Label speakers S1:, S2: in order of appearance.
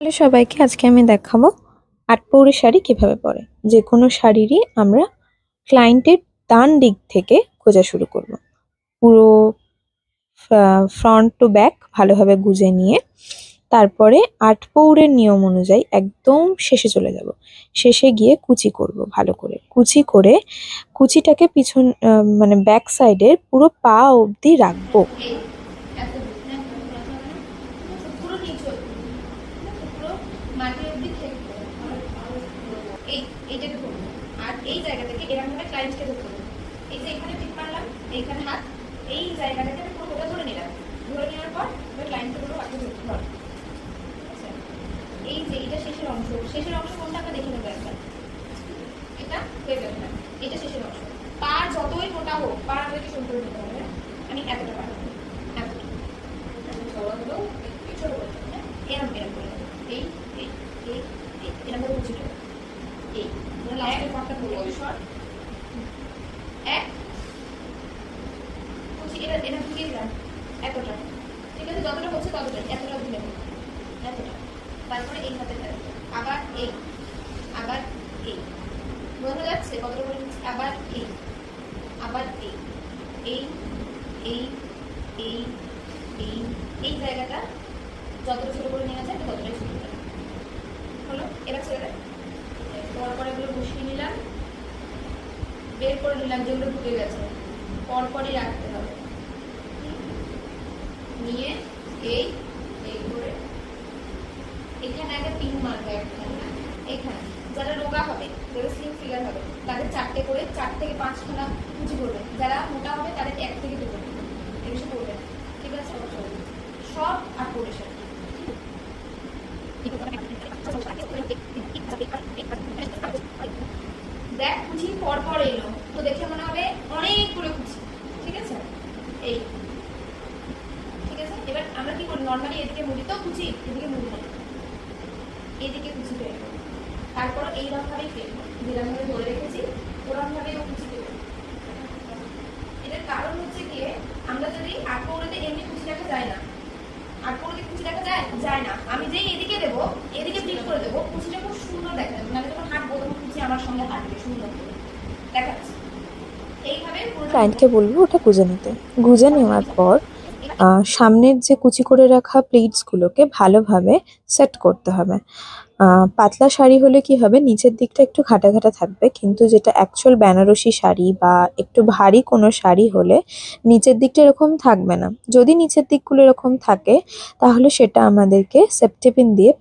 S1: Hello সবাইকে, আজকে আমি দেখাবো আটপৌরে শাড়ি কিভাবে পরে। যে কোনো শাড়িরই আমরা ক্লায়েন্টের ডান দিক থেকে গোজা শুরু করব। পুরো ফ্রন্ট টু ব্যাক ভালোভাবে গুজে নিয়ে তারপরে আটপৌরের নিয়ম অনুযায়ী একদম শেষে চলে যাব। শেষে গিয়ে কুচি করব ভালো করে। কুচি করে কুচিটাকে পিছন মানে ব্যাক সাইডের পুরো পা অবধি রাখবো।
S2: এইটাকে ধরবো আর এই জায়গা থেকে এরকম ভাবে ক্লায়েন্টকে ধরতে হবে। এই যে এখানে টিপ মারলাম, এইখানে হাত, এই জায়গাটাকে আমি পুরোটা ধরে নিলাম। ধরে নেওয়ার পর এবার ক্লায়েন্টকে বলবো বাকি ধরতে হবে। এই যে এটা শেষের অংশ, শেষের অংশ কোনটা আমরা দেখে নেবো একবার। এটা হয়ে গেল না, এটা শেষের অংশ। পা যতই মোটা হোক, পা আমাদেরকে শুরু করে দিতে হবে। আমি এতটা পারবো, এতটা ছোটগুলো ছোট করতে হবে। এরম এরম করে এই এই এই এরম করে বুঝে নেবো। এই লাইনের পাটটা পুরো শর্ট এক কুচি এটা এটা ঢুকিয়ে দিলাম এতটা। ঠিক আছে, যতটা হচ্ছে ততটা, এতটা অবধি নেব, এতটা। তারপরে এই হাতে আবার এই, আবার এই, বোঝা যাচ্ছে কতটা করে নিচ্ছি। আবার এই, আবার এই, এই এই এই এই এই জায়গাটা যতটা ছোট করে নেওয়া যায় ততটাই ছোট করে হলো। এবার ছেড়ে দেয়, পরপর এগুলো বসিয়ে নিলাম, বের করে নিলাম যেগুলো ঢুকে গেছে, পরপরই রাখতে হবে। নিয়ে এই এই করে এখানে আগে পিন মারবে একটা, এখানে যারা রোগা হবে, যারা স্লিম ফিগার হবে তাদের 4টে করে 4 থেকে 5খানা কুচি করবে। যারা মোটা হবে তাদের 1 থেকে 2 করবে, এর বেশি করবে। ঠিক আছে, সব আর করে সাথে দেখ কুচি পর পর এলো তো দেখে মনে হবে অনেকগুলো কুচি। ঠিক আছে, এই ঠিক আছে। এবার আমরা কি করি, নর্মালি এদিকে মুড়ি তো কুচি, এদিকে মুড়ি না, এদিকে কুচি ফেলবো। তারপর এইরকম ভাবেই ফেলবো, যেরকম ভাবে ধরে রেখেছি ওরকম ভাবেই ও কুচি ফেলবো। এটার কারণ হচ্ছে গিয়ে আমরা যদি আটপৌরেতে এমনি কুচি রাখা যায় না, আটপৌরেতে কুচি রাখা যায় যায় না। আমি যেই এদিকে দেবো, এদিকে ফ্লিপ করে দেবো, কুচিটা খুব সুন্দর দেখা যাবে। মানে যখন হাঁটবো তখন কুচি আমার সঙ্গে হাঁটবে, সুন্দর করে দেখাচ্ছে। এইভাবে
S1: ক্লায়েন্টকে বলবো ওটা গুজে নিতে। গুজে নেওয়ার পর সামনের যে কুচি করে রাখা প্লিটসগুলোকে ভালোভাবে সেট করতে হবে। পাতলা শাড়ি হলে কি হবে, নিচের দিকটা একটু ঘাটা ঘাটা থাকবে, কিন্তু যেটা অ্যাকচুয়াল বেনারসি শাড়ি বা একটু ভারী কোনো শাড়ি হলে নিচের দিকটা এরকম থাকবে না। যদি নিচের দিকগুলো এরকম থাকে তাহলে সেটা আমাদেরকে সেফটি পিন দিয়ে